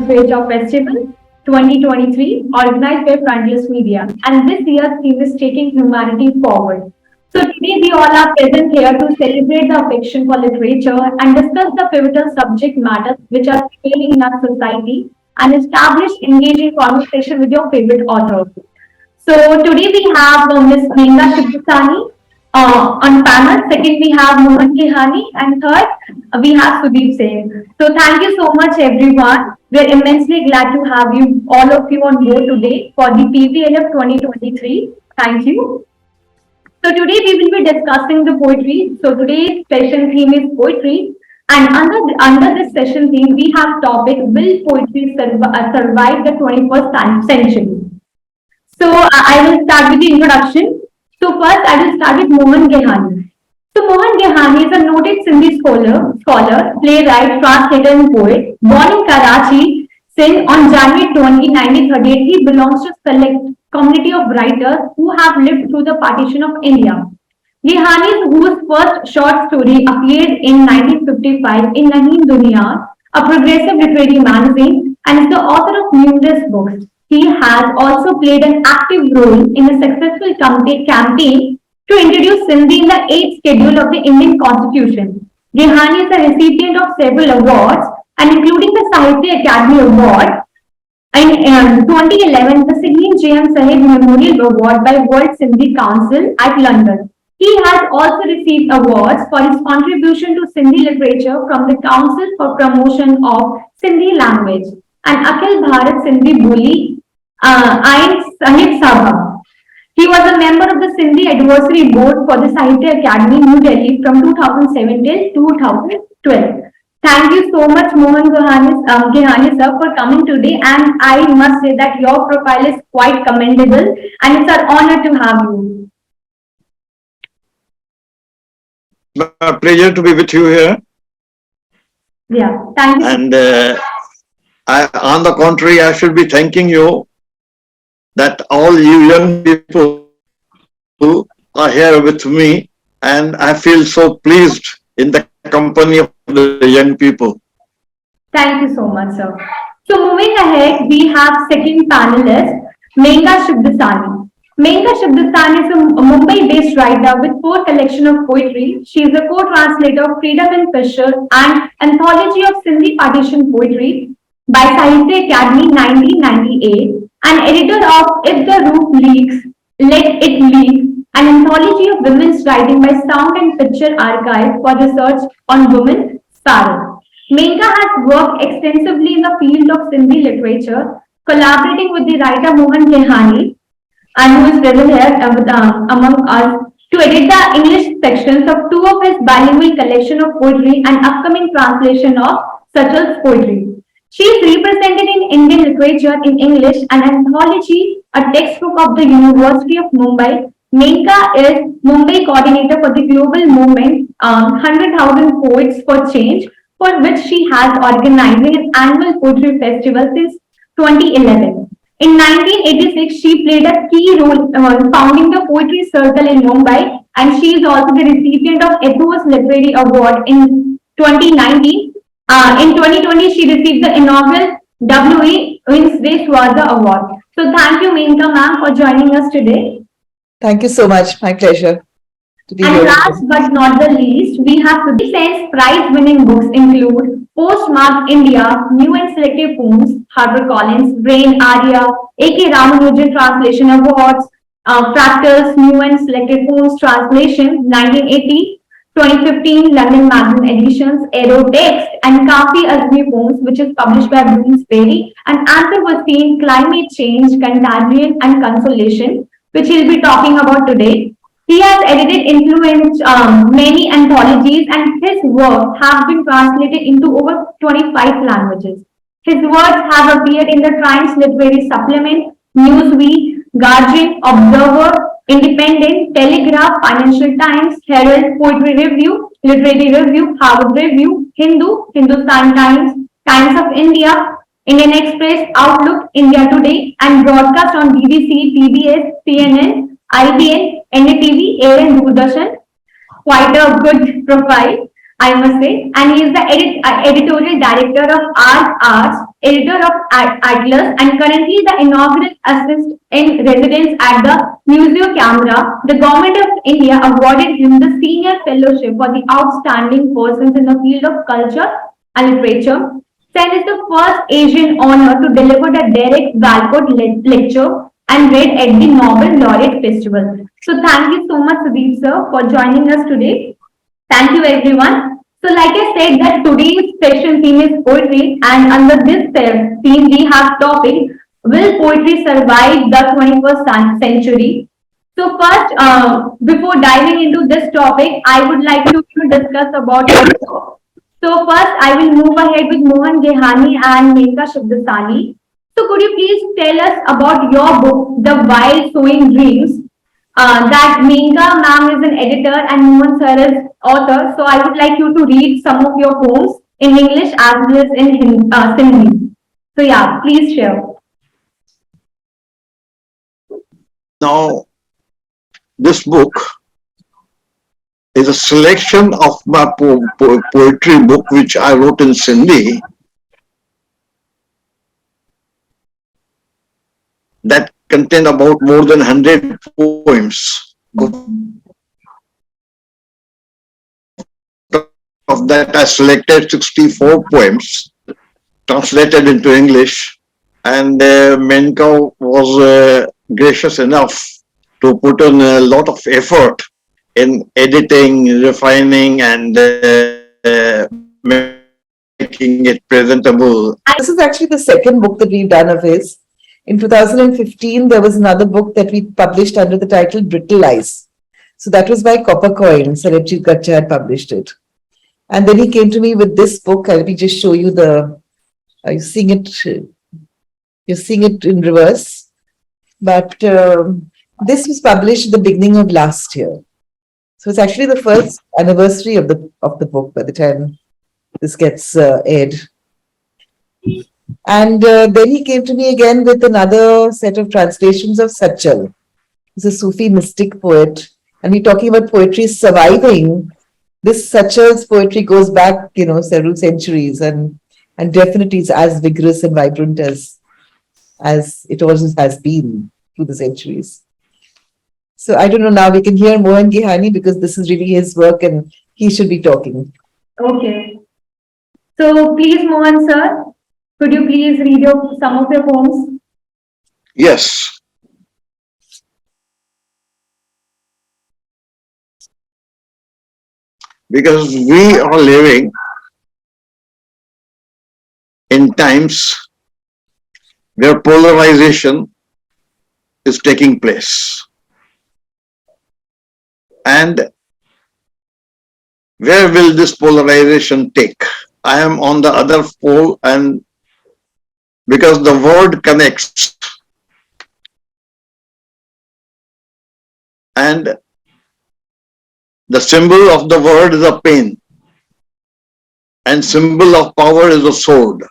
Literature Festival 2023 organized by Frontlist Media. And this year's theme is Taking Humanity Forward. So today we all are present here to celebrate the affection for literature and discuss the pivotal subject matters which are prevailing in our society and establish engaging conversation with your favorite authors. So today we have Ms. Menka Shivdasani on panel. Second we have Mohan Gehani, and third we have Sudeep Sen. So thank you so much everyone. We're immensely glad to have you all of you on board today for the PVLF 2023. Thank you. So today we will be discussing the poetry. So today's session theme is poetry. And under this session theme, we have topic Will Poetry Survive the 21st Century? So I will start with the introduction. So first I will start with Mohan Gehani. So Mohan Gehani is a noted Sindhi scholar, playwright, translator and poet. Born in Karachi, Sindh on January 20, 1938, he belongs to select community of writers who have lived through the partition of India. Gehani, whose first short story appeared in 1955 in Naheem Dunia, a progressive literary magazine, and is the author of numerous books. He has also played an active role in a successful campaign to introduce Sindhi in the 8th schedule of the Indian Constitution. Gehani is a recipient of several awards, and including the Sahitya Academy Award. In 2011, the Sydney J.M. Sahib Memorial Award by World Sindhi Council at London. He has also received awards for his contribution to Sindhi literature from the Council for Promotion of Sindhi Language and Akhil Bharat Sindhi Boli Ain Sahib Sabha. He was a member of the Sindhi Advisory Board for the Sahitya Academy, New Delhi from 2007 till 2012. Thank you so much, Mohan Gehani sir, for coming today. And I must say that your profile is quite commendable, and it's an honor to have you. My pleasure to be with you here. Yeah, thank you. And on the contrary, I should be thanking you that all you young people who are here with me, and I feel so pleased in the company of the young people. Thank you so much, sir. So moving ahead, we have second panelist, Menka Shivdasani. Menka Shivdasani is a Mumbai-based writer with 4 collections of poetry. She is a co-translator of Freedom and Fisher and Anthology of Sindhi Partition Poetry by Sahitya Academy 1998, and editor of If the Roof Leaks, Let It Leak, an anthology of women's writing by Sound and Picture Archive for research on women, Sparrow. Menka has worked extensively in the field of Sindhi literature, collaborating with the writer Mohan Gehani, and who is present here among us, to edit the English sections of 2 of his bilingual collection of poetry and upcoming translation of Sachal's poetry. She is represented in Indian literature in English, an anthology, a textbook of the University of Mumbai. Menka is Mumbai coordinator for the global movement 100,000 Poets for Change, for which she has organizing an annual poetry festival since 2011. In 1986, she played a key role founding the Poetry Circle in Mumbai, and she is also the recipient of Ethos Literary Award in 2019. In 2020, she received the inaugural W.E. Wednesday Swartha Award. So thank you, Menka ma'am, for joining us today. Thank you so much. My pleasure to be here. And last but not the least, we have Sudeep Sen's prize-winning books include Postmarked India, New and Selective Poems, HarperCollins, Brain Arya, A.K. Ramanujan Translation Awards, Fractals, New and Selected Poems Translation, 1980, 2015 London Magazine Editions, Aero Text, and Kafi Azmi Poems, which is published by Bloomsbury, and Anthropocene, Climate Change, Contagion, and Consolation, which he'll be talking about today. He has edited, influenced many anthologies, and his work have been translated into over 25 languages. His works have appeared in the Times Literary Supplement, Newsweek, Guardian, Observer, Independent, Telegraph, Financial Times, Herald, Poetry Review, Literary Review, Harvard Review, Hindu, Hindustan Times, Times of India, Indian Express, Outlook, India Today, and broadcast on BBC, PBS, CNN, IBN, NDTV, Air and Doordarshan. Quite a good profile. I must say, and he is the editorial director of Art Arts, editor of Atlas, and currently the inaugural assist in residence at the Museo Camera. The government of India awarded him the senior fellowship for the outstanding persons in the field of culture and literature. Sen is the first Asian honor to deliver the Derek Walcott lecture and read at the Nobel Laureate Festival. So thank you so much, Sudeep sir, for joining us today. Thank you, everyone. So, like I said, that today's session theme is poetry, and under this theme, we have topic: Will poetry survive the 21st century? So, first, before diving into this topic, I would like to discuss about your book. So, first, I will move ahead with Mohan Gehani and Menka Shivdasani. So, could you please tell us about your book, The Wild Sowing Dreams? That Menka ma'am is an editor and Mohan sir is author. So I would like you to read some of your poems in English as well as in Sindhi. So yeah, please share. Now, this book is a selection of my poetry book which I wrote in Sindhi that contain about more than 100 poems. Of that, I selected 64 poems, translated into English, and Menka was gracious enough to put in a lot of effort in editing, refining, and making it presentable. This is actually the second book that we've done of his. In 2015, there was another book that we published under the title Brittle Eyes. So that was by Copper Coin. Sarabjit Gacha had published it. And then he came to me with this book. Let me just show you the, are you seeing it? You're seeing it in reverse. But this was published at the beginning of last year. So it's actually the first anniversary of the book by the time this gets aired. And then he came to me again with another set of translations of Sachal. He's a Sufi mystic poet. And we're talking about poetry surviving. This Sachal's poetry goes back, several centuries and definitely is as vigorous and vibrant as it always has been through the centuries. So I don't know, now we can hear Mohan Gehani because this is really his work and he should be talking. Okay. So please, Mohan sir, could you please read some of your poems? Yes. Because we are living in times where polarization is taking place. And where will this polarization take? I am on the other pole, and because the word connects, and the symbol of the word is a pen, and symbol of power is a sword.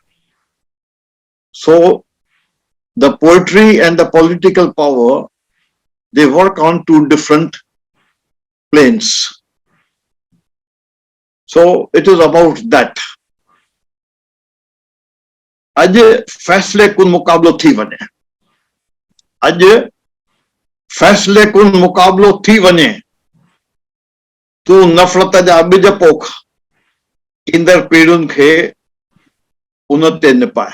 So the poetry and the political power, they work on two different planes. So it is about that. अज फैसले कुन मुकाबलो थी वने, अज फैसले कुन मुकाबलो थी वने, तू नफ़रत जा बिज पोख इंदर पीड़ुन खे उनते न पाए,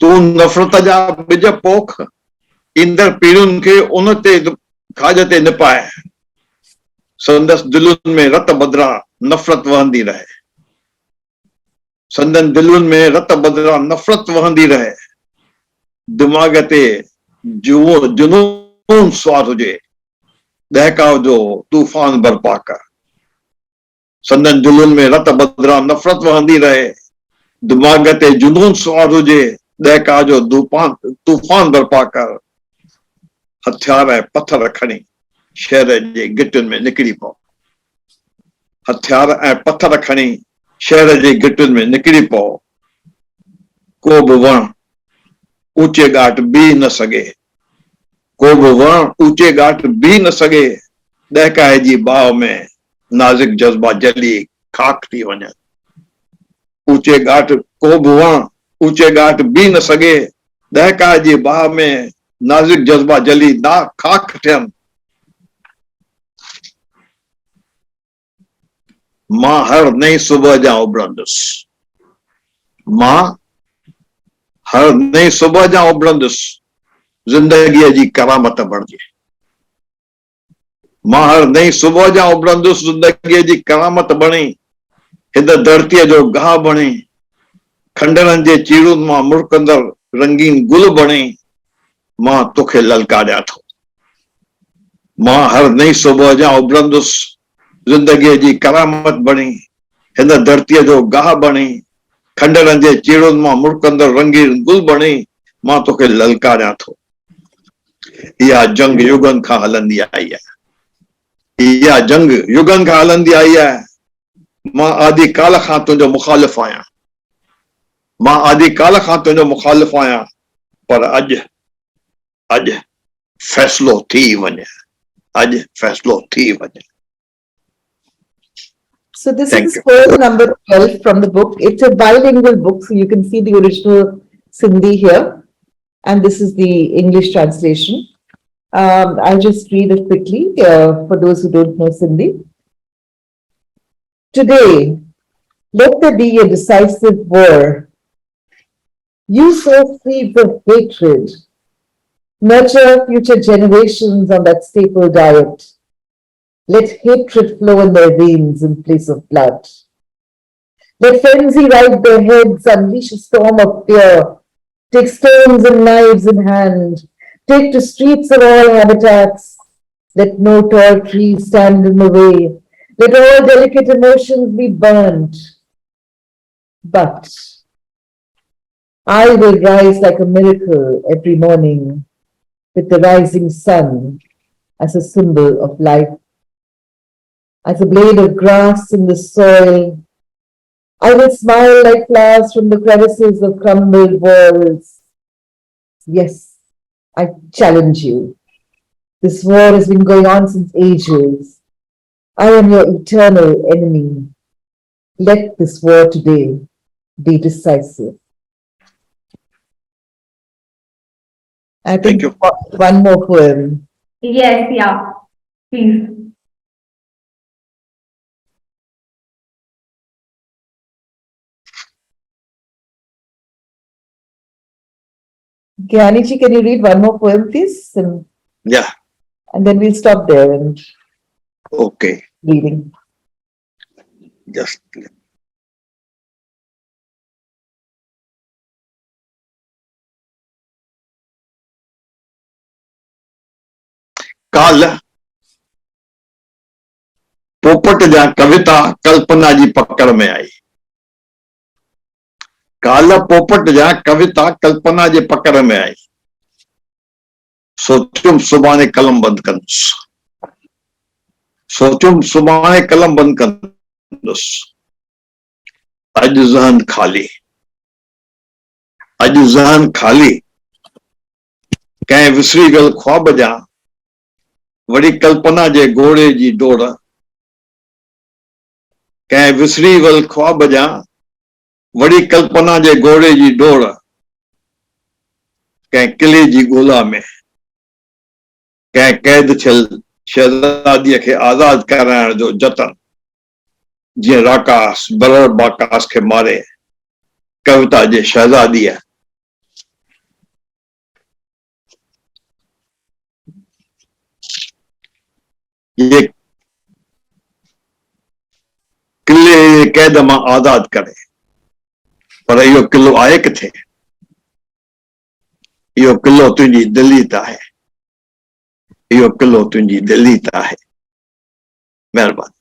तू नफ़रत जा बिज पोख इंदर पीड़ुन खे उनते खाजते न पाए, संदस दिलुन में रत बदरा नफ़रत वहंदी रहे, संदन दिलुन में रत बदरा नफ़रत वहंदी रहे, दिमाग ते जुनून स्वार हुजे, दहकाव जो तूफान बर्पा कर, संदन दिलुन में रत बदरा नफ़रत वहंदी रहे, दिमाग ते जुनून स्वार हुजे, दहकाव जो तूफान बर्पा कर, हथियार ऐं पत्थर खणी शहर जे गिटुन में निकिरी पओ, हथियार ऐं पत्थर खणी शहर जे गिटुन में निकिरी पओ, को बि वण ऊंचे घाट बीह न सघे, को बि वण ऊंचे घाट बीह न सघे, दहकाए जी बाह में नाज़ुक जज़्बा जली खाक थी वञे। ऊचे घाट को बि वण ऊचे घाट बि न सघे, दहका जी बाह में नाज़ुक जज़्बा जली ना खाक थियनि। मां हर नई सुबह जा उभरंदुसि, मां हर नई सुबह जा उभरंदुसि, ज़िंदगीअ जी करामत बणिजे। मां हर नई सुबह जा उभरंदुसि, ज़िंदगीअ जी करामत बणी, हिन धरतीअ जो गाह बणी, खंडरनि जे चीड़ुनि मां मुड़कंदड़ रंगीन गुल बणी, मां तोखे ललकारियां थो। मां हर नई सुबह जा उभरंदुसि, ज़िंदगीअ जी करामत बणी, हिन धरतीअ जो गाह बणी, खंडरनि जे चीड़ुनि मां मुड़कंदड़ रंगीन गुल बणी, मां तोखे ललकारियां थो। इहा जंग युगनि खां हलंदी आई आहे, इहा जंग युगनि खां हलंदी आई आहे। मां आदि काल खां तुंहिंजो मुखालिफ़ आहियां, मां आदि काल खां तुंहिंजो मुखालिफ़ आहियां, पर अॼु फ़ैसिलो थी वञे, अॼु फ़ैसिलो थी वञे। So this Thank is you. poem number 12 from the book. It's a bilingual book, so you can see the original Sindhi here, and this is the English translation. I'll just read it quickly for those who don't know Sindhi. Today, let there be a decisive war. You sow seeds of hatred. Nurture future generations on that staple diet. Let hatred flow in their veins in place of blood. Let frenzy ride their heads, unleash a storm of fear. Take stones and knives in hand. Take to streets of all habitats. Let no tall trees stand in the way. Let all delicate emotions be burnt. But I will rise like a miracle every morning with the rising sun as a symbol of life, as a blade of grass in the soil. I will smile like flowers from the crevices of crumbled walls. Yes, I challenge you. This war has been going on since ages. I am your eternal enemy. Let this war today be decisive. I Thank think you. one more poem. Yes, yeah, please. Gehani ji, can you read one more poem, please? Yeah, And then we'll stop there and okay. reading. Just काल पोपट जा कविता कल्पना जी पकड़ में आई। काल पोपट जा कविता कल्पना जे पकड़ में आई। सोचुम सुभाणे कलम बंद कंदुसि, सोचुम सुभाणे कलम बंद कंदुसि। अॼु ज़हन खाली, अॼु ज़हन खाली। कंहिं विसरी वियल ख्वाब जा वरी कल्पना जे घोड़े जी डोड़। कंहिं विसरी वियल ख्वाब जा वरी कल्पना जे घोड़े जी डोड़। कंहिं किले जी ॻोल्हा में कंहिं क़ैद थियल शहज़ादीअ खे आज़ाद कराइण जो जतन। जीअं राकास बरर बाकास खे मारे कविता जे शहज़ादीअ। ये किले जे क़ैद मां आज़ाद करे, पर इहो किलो आहे किथे? इहो किलो तुंहिंजी दिली त आहे, इहो किलो तुंहिंजी दिली त आहे। महिरबानी।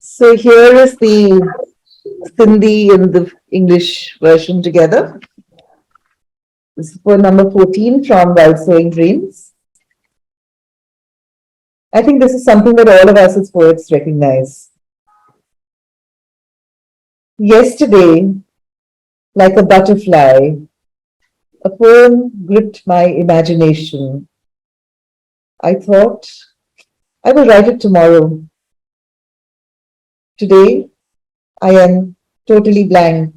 So here is the Sindhi and the English version together. This is poem number 14 from While Sowing Dreams. I think this is something that all of us as poets recognize. Yesterday, like a butterfly, a poem gripped my imagination. I thought I will write it tomorrow. Today, I am totally blank.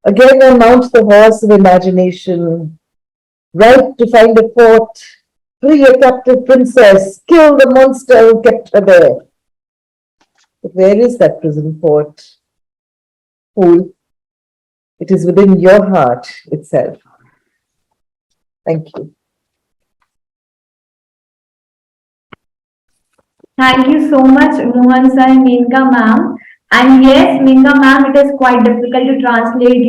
Again, I mount the horse of imagination, ride to find a fort, free a captive princess, kill the monster who kept her there. But where is that prison fort? Fool, it is within your heart itself. Thank you. Thank you so much, Mohan sir and Menka ma'am. And yes, Menka ma'am, it is quite difficult to translate,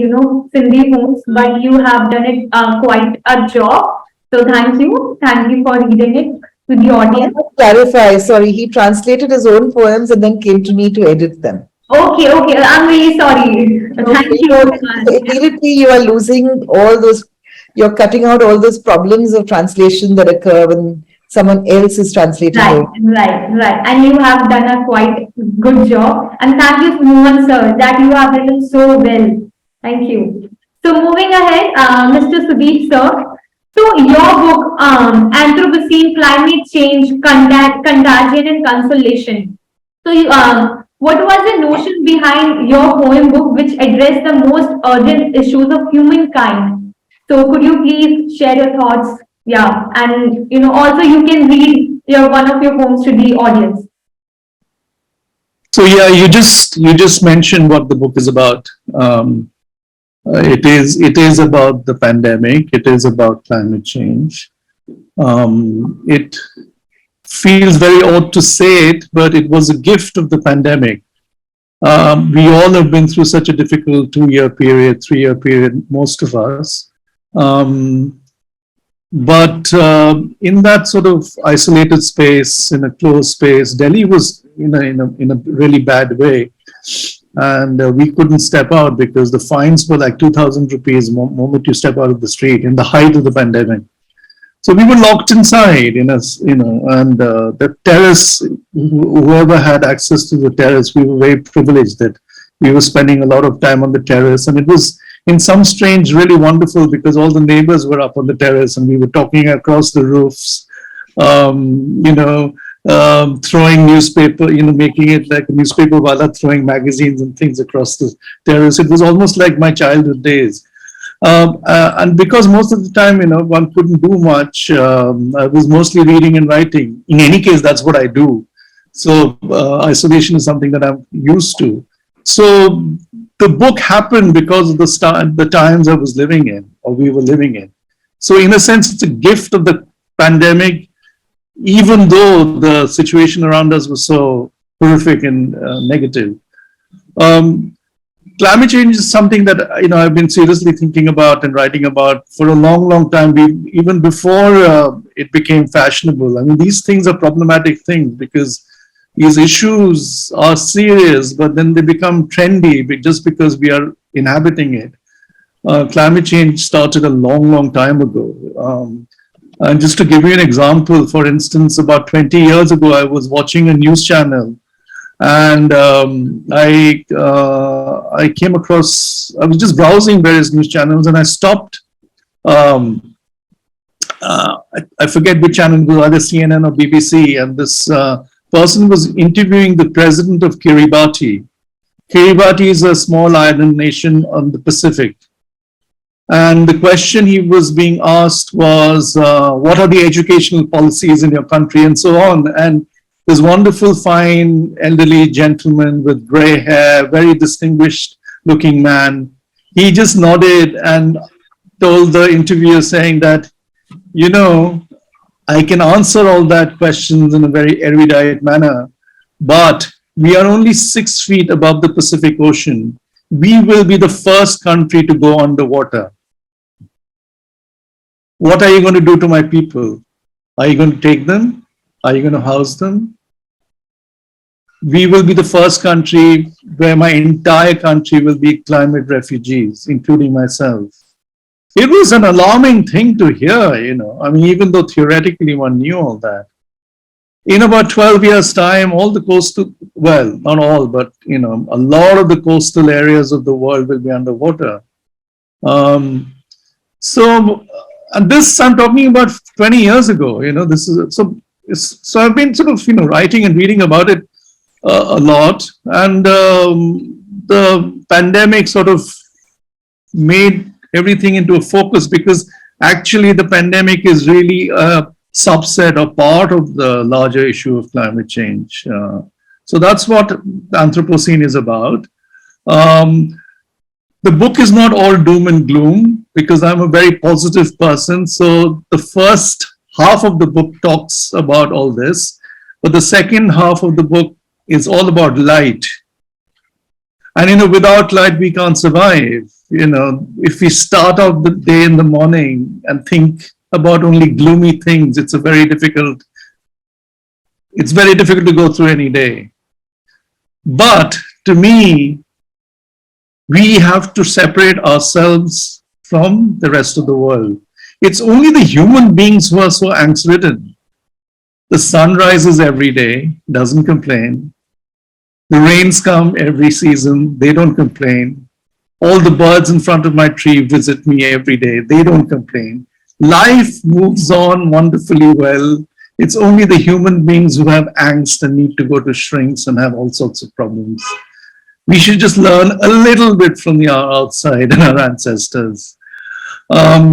Sindhi poems, but you have done it quite a job. So thank you. Thank you for reading it to the I audience. must clarify, sorry, he translated his own poems and then came to me to edit them. Okay, okay. I'm really sorry. Thank Okay, you so so much. immediately you are losing all those, you're cutting out all those problems of translation that occur when someone else is translating Right, it. right, right. And you have done a quite good job. And thank you, Mohan sir, that you have written so well. Thank you. So moving ahead, Mr. Sudeep sir. So your book, Anthropocene, Climate Change, Contagion and Consolation. So what was the notion behind your poem book which addressed the most urgent issues of humankind? So could you please share your thoughts? Yeah, and also you can read your one of your poems to the audience. So yeah, you just mentioned what the book is about. It is about the pandemic. It is about climate change. It feels very odd to say it, but it was a gift of the pandemic. We all have been through such a difficult 2 year period, 3 year period, most of us. Um, but in that sort of isolated space, in a closed space, Delhi was in a really bad way. And we couldn't step out because the fines were like 2,000 rupees moment you step out of the street in the height of the pandemic. So we were locked inside, and the terrace, whoever had access to the terrace, we were very privileged that we were spending a lot of time on the terrace. And it was in some strange, really wonderful because all the neighbors were up on the terrace and we were talking across the roofs, throwing newspaper, making it like a newspaper wala throwing magazines and things across the terrace. It was almost like my childhood days. And because most of the time, one couldn't do much, I was mostly reading and writing. In any case, that's what I do. So isolation is something that I'm used to. So the book happened because of the times I was living in, or we were living in. So in a sense, it's a gift of the pandemic, even though the situation around us was so horrific and negative. Climate change is something that I've been seriously thinking about and writing about for a long, long time. Even before it became fashionable. I mean, these things are problematic things because these issues are serious, but then they become trendy just because we are inhabiting it. Climate change started a long, long time ago. And just to give you an example, for instance, about 20 years ago, I was watching a news channel and I came across, I was just browsing various news channels and I stopped. I forget which channel, it was either CNN or BBC, and this person was interviewing the president of Kiribati. Kiribati is a small island nation on the Pacific. And the question he was being asked was, what are the educational policies in your country and so on? And this wonderful, fine, elderly gentleman with gray hair, very distinguished looking man, he just nodded and told the interviewer saying that, I can answer all that questions in a very erudite manner, but we are only 6 feet above the Pacific Ocean. We will be the first country to go underwater. What are you going to do to my people? Are you going to take them? Are you going to house them? We will be the first country where my entire country will be climate refugees, including myself. It was an alarming thing to hear, I mean, even though theoretically one knew all that. In about 12 years' time, all the coastal, well, not all, but, a lot of the coastal areas of the world will be underwater. So, and this I'm talking about 20 years ago, this is, so So I've been sort of, writing and reading about it a lot. And the pandemic sort of made everything into a focus, because actually the pandemic is really a subset or part of the larger issue of climate change. So that's what the Anthropocene is about. Um, the book is not all doom and gloom, because I'm a very positive person. So the first half of the book talks about all this, but the second half of the book is all about light. And without light, we can't survive. If we start out the day in the morning and think about only gloomy things, it's very difficult to go through any day. But to me, we have to separate ourselves from the rest of the world. It's only the human beings who are so angst-ridden. The sun rises every day, doesn't complain. The rains come every season, they don't complain. All the birds in front of my tree visit me every day, they don't complain. Life moves on wonderfully well. It's only the human beings who have angst and need to go to shrinks and have all sorts of problems. We should just learn a little bit from the outside and our ancestors.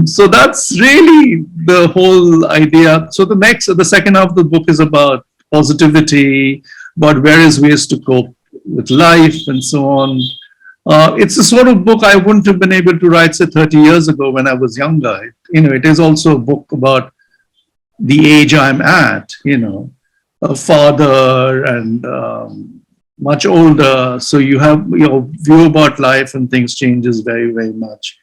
So that's really the whole idea. So the second half of the book is about positivity, about various ways to cope with life and so on. It's the sort of book I wouldn't have been able to write, say, 30 years ago when I was younger. It is also a book about the age I'm at, a father and much older. So you have your view about life and things changes very, very much.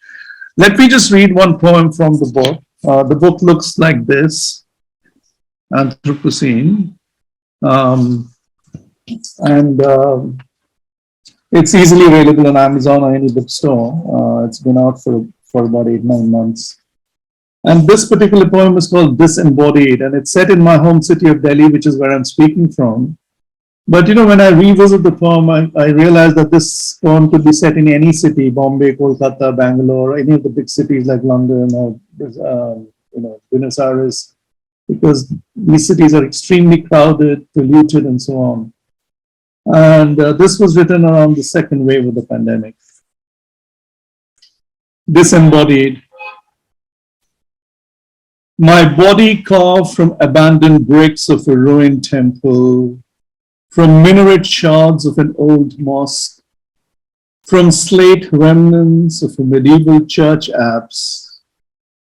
Let me just read one poem from the book. The book looks like this, Anthropocene. And it's easily available on Amazon or any bookstore. It's been out for about 8-9 months. And this particular poem is called Disembodied, and it's set in my home city of Delhi, which is where I'm speaking from. But when I revisit the poem, I realize that this poem could be set in any city, Bombay, Kolkata, Bangalore, any of the big cities like London or Buenos Aires, because these cities are extremely crowded, polluted, and so on. And this was written around the second wave of the pandemic. Disembodied. My body carved from abandoned bricks of a ruined temple, from minaret shards of an old mosque, from slate remnants of a medieval church apse,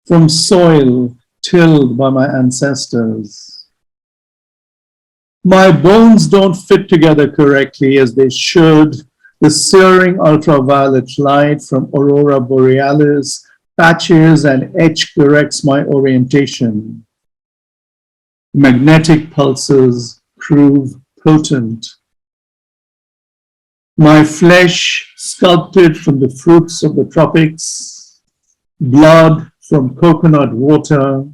from soil tilled by my ancestors. My bones don't fit together correctly as they should. The searing ultraviolet light from aurora borealis patches and etch corrects my orientation. Magnetic pulses prove potent. My flesh sculpted from the fruits of the tropics, blood from coconut water,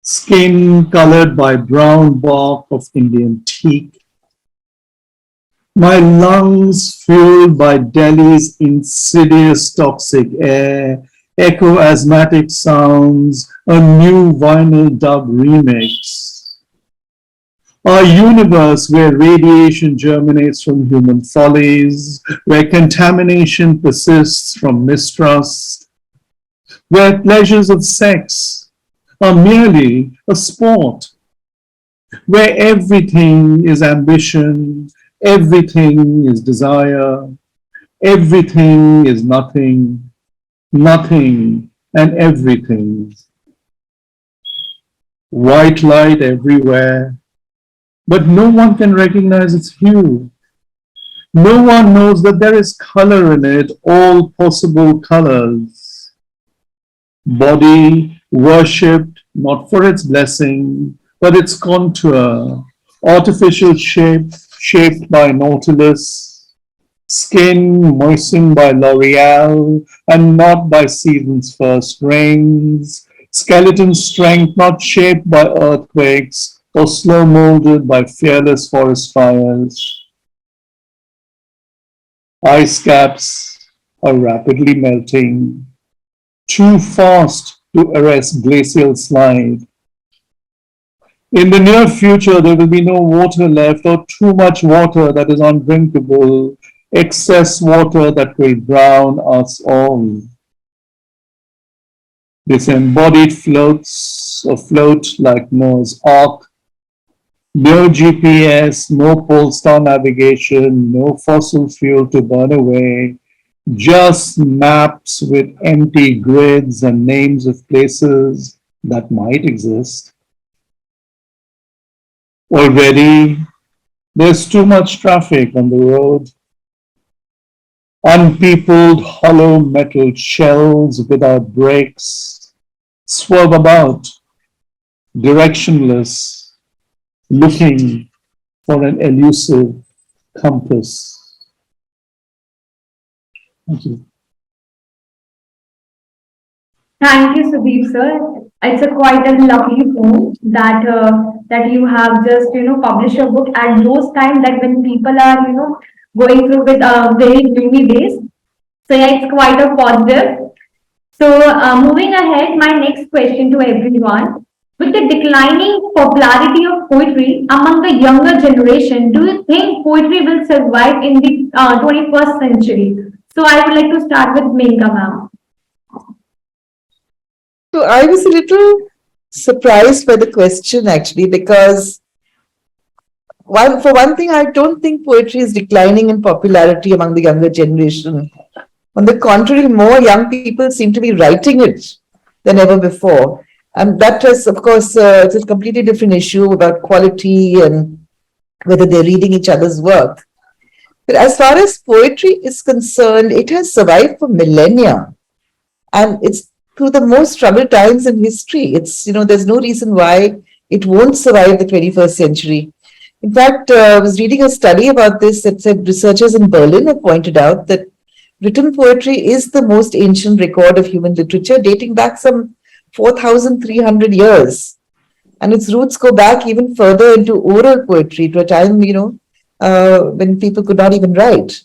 skin colored by brown bark of Indian teak. My lungs fueled by Delhi's insidious toxic air, echo asthmatic sounds, a new vinyl dub remix. Our universe where radiation germinates from human follies, where contamination persists from mistrust, where pleasures of sex are merely a sport, where everything is ambition, everything is desire, everything is nothing, nothing and everything. White light everywhere, but no one can recognize its hue. No one knows that there is color in it, all possible colors. Body worshipped not for its blessing, but its contour, artificial shape shaped by Nautilus, skin moistened by L'Oreal and not by season's first rains, skeleton strength not shaped by earthquakes or slow molded by fearless forest fires. Ice caps are rapidly melting, too fast to arrest glacial slide. In the near future, there will be no water left, or too much water that is undrinkable, excess water that will drown us all. Disembodied floats afloat like Noah's Ark. No GPS, no pole star navigation, no fossil fuel to burn away, just maps with empty grids and names of places that might exist. Already, there's too much traffic on the road. Unpeopled hollow metal shells without brakes swerve about, directionless, looking for an elusive compass. Thank you. Thank you, Sudeep sir. It's a quite a lovely poem that you have just published a book at those times that when people are going through with very gloomy days. So yeah, it's quite a positive. So moving ahead, my next question to everyone: with the declining popularity of poetry among the younger generation, do you think poetry will survive in the 21st century? So I would like to start with Menka ma'am. So I was a little surprised by the question actually, because for one thing, I don't think poetry is declining in popularity among the younger generation. On the contrary, more young people seem to be writing it than ever before. And that is, of course, it's a completely different issue about quality and whether they're reading each other's work. But as far as poetry is concerned, it has survived for millennia. And it's through the most troubled times in history. There's no reason why it won't survive the 21st century. In fact, I was reading a study about this that said researchers in Berlin have pointed out that written poetry is the most ancient record of human literature, dating back some 4,300 years. And its roots go back even further into oral poetry, to a time, when people could not even write.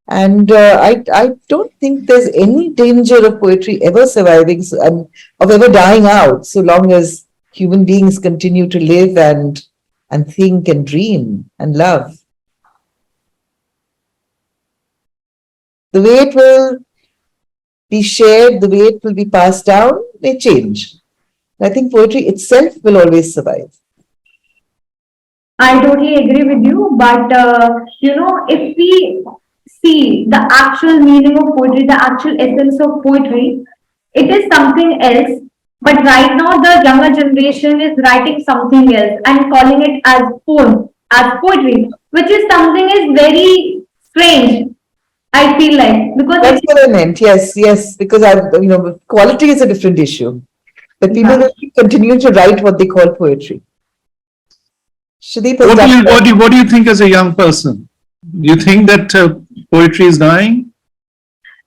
And I don't think there's any danger of poetry ever surviving and of ever dying out, so long as human beings continue to live and think and dream and love. The way it will be shared, the way it will be passed down may change. I think poetry itself will always survive. I totally agree with you, but if we see the actual meaning of poetry, the actual essence of poetry, it is something else. But right now, the younger generation is writing something else and calling it as poem, as poetry, which is something is very strange. I feel like because That's it what I meant. Yes, yes, because quality is a different issue. But people is. will continue to write what they call poetry. Sudeep has What do done you that. what do you think as a young person? Do you think that poetry is dying?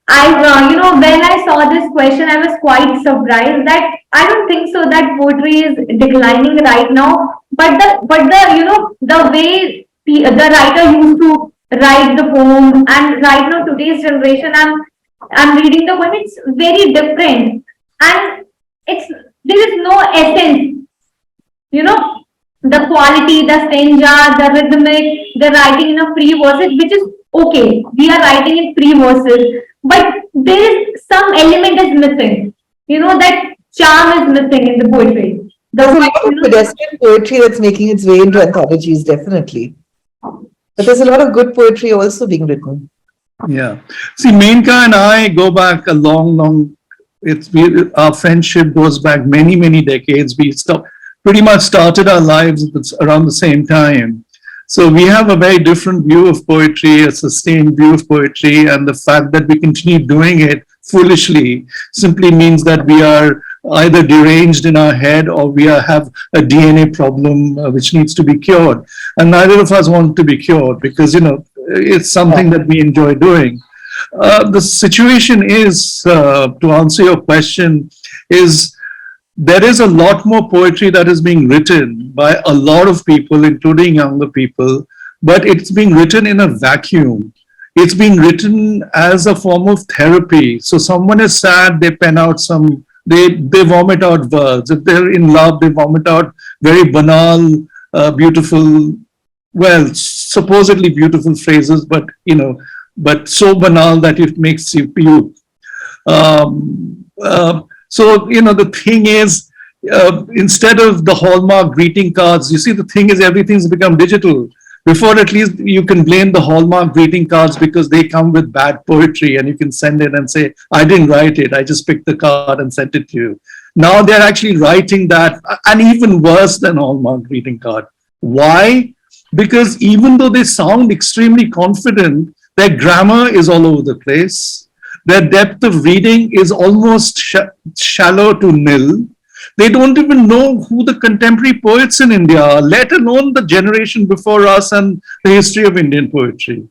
When I saw this question, I was quite surprised that I don't think so that poetry is declining right now. But the way the writer used to write the poem, and right now today's generation, I'm reading the poem. It's very different, and it's there is no essence. You know, the quality, the stanza, the rhythmic, the writing in a free verses, which is okay. We are writing in free verses, but there is some element is missing. That charm is missing in the poetry. The There's a way, lot of pedestrian poetry that's making its way into anthologies, definitely. But there's a lot of good poetry also being written. Yeah. See, Menka and I go back a long. Our friendship goes back many decades. Pretty much started our lives around the same time. So we have a very different view of poetry, a sustained view of poetry, and the fact that we continue doing it foolishly simply means that we are either deranged in our head, or have a DNA problem which needs to be cured. And neither of us want to be cured, because it's something that we enjoy doing. The situation is, to answer your question, is there is a lot more poetry that is being written by a lot of people, including younger people, but it's being written in a vacuum. It's being written as a form of therapy. So someone is sad, they pen out some They vomit out words. If they're in love, they vomit out very banal, beautiful, well, supposedly beautiful phrases, but but so banal that it makes you puke. So the thing is, instead of the Hallmark greeting cards, you see, the thing is, everything's become digital. Before, at least you can blame the Hallmark greeting cards because they come with bad poetry, and you can send it and say, I didn't write it, I just picked the card and sent it to you. Now they're actually writing that, and even worse than Hallmark greeting card. Why? Because even though they sound extremely confident, their grammar is all over the place. Their depth of reading is almost shallow to nil. They don't even know who the contemporary poets in India are, let alone the generation before us and the history of Indian poetry.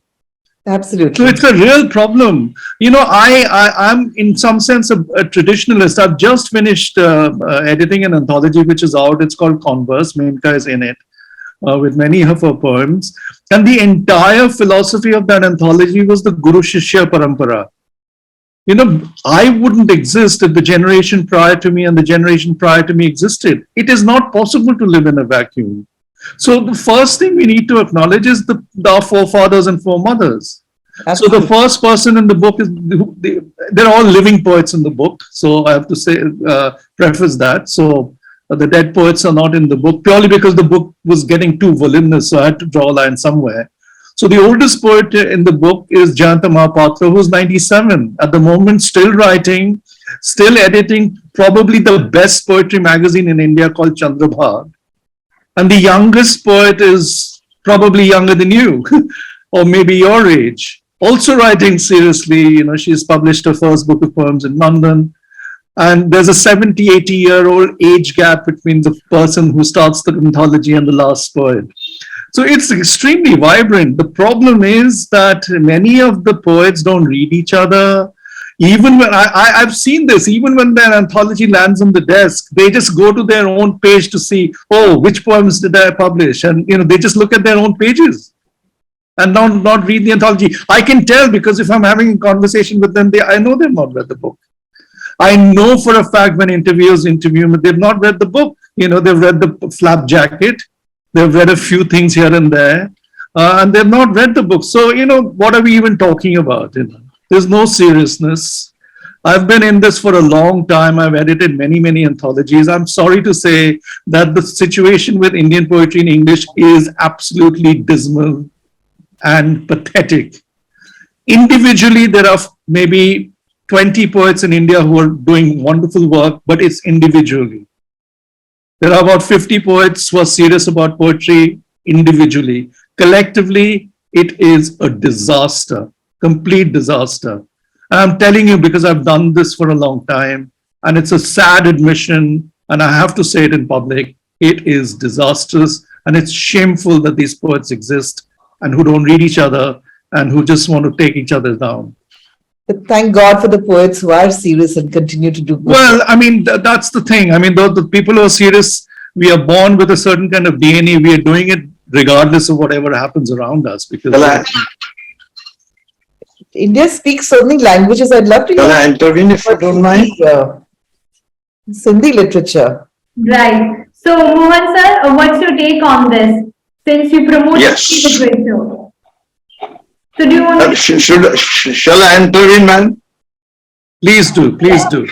So Absolutely. it's a real problem. I'm in some sense a traditionalist. I've just finished editing an anthology which is out. It's called Converse. Menka is in it with many of her poems. And the entire philosophy of that anthology was the Guru Shishya Parampara. I wouldn't exist if the generation prior to me and the generation prior to me existed. It is not possible to live in a vacuum. So the first thing we need to acknowledge is our forefathers and foremothers. So the first person in the book is, they're all living poets in the book. So I have to say, preface that. So the dead poets are not in the book purely because the book was getting too voluminous. So I had to draw a line somewhere. So the oldest poet in the book is Jayanta Mahapatra, who's 97 at the moment, still writing, still editing probably the best poetry magazine in India called Chandrabhag. And the youngest poet is probably younger than you, or maybe your age, also writing seriously. She's published her first book of poems in London. And there's a 70, 80-year-old age gap between the person who starts the anthology and the last poet. So it's extremely vibrant. The problem is that many of the poets don't read each other. Even when I've seen this, even when their anthology lands on the desk, they just go to their own page to see, oh, which poems did I publish? And they just look at their own pages and not read the anthology. I can tell because if I'm having a conversation with them, I know they've not read the book. I know for a fact when interviewers interview me, they've not read the book. They've read the flap jacket. They've read a few things here and there, and they've not read the book. So, what are we even talking about? There's no seriousness. I've been in this for a long time. I've edited many, many anthologies. I'm sorry to say that the situation with Indian poetry in English is absolutely dismal and pathetic. Individually, there are maybe 20 poets in India who are doing wonderful work, but it's individually. There are about 50 poets who are serious about poetry individually. Collectively, it is a disaster, complete disaster. And I'm telling you because I've done this for a long time, and it's a sad admission, and I have to say it in public. It is disastrous, and it's shameful that these poets exist and who don't read each other and who just want to take each other down. But thank God for the poets who are serious and continue to do good. Well, I mean, that's the thing. I mean, the people who are serious, we are born with a certain kind of DNA. We are doing it regardless of whatever happens around us. Because India speaks so many languages. I'd love to Can I intervene if you don't mind? Sindhi literature. Right. So, Mohan sir, what's your take on this? Since you promote Yes. literature. So, do you want to... Shall I intervene, man? please do, please do.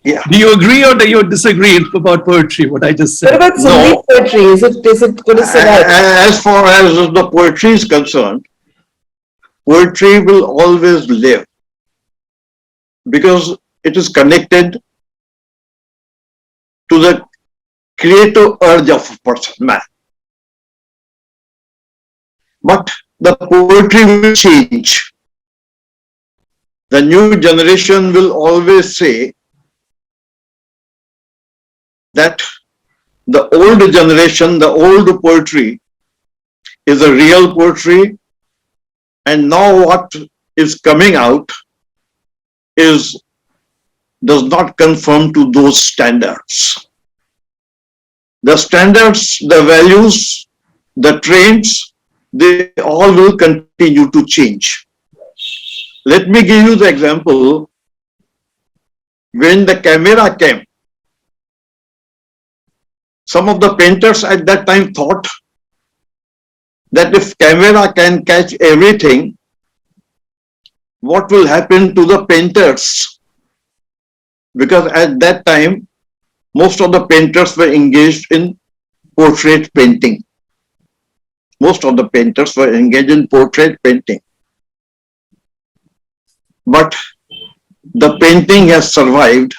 Yeah. Do you agree or do you disagree about poetry, what I just What said? about Sindhi No. poetry? Is it going to survive? As far as the poetry is concerned, poetry will always live because it is connected to the creative urge of a person, man. But the poetry will change. The new generation will always say that the old generation, the old poetry is a real poetry, and now what is coming out does not conform to those standards. The standards, the values, the trends, they all will continue to change. Let me give you the example. when the camera came, some of the painters at that time thought that if camera can catch everything, what will happen to the painters? Because at that time, most of the painters were engaged in portrait painting. Most of the painters were engaged in portrait painting. But the painting has survived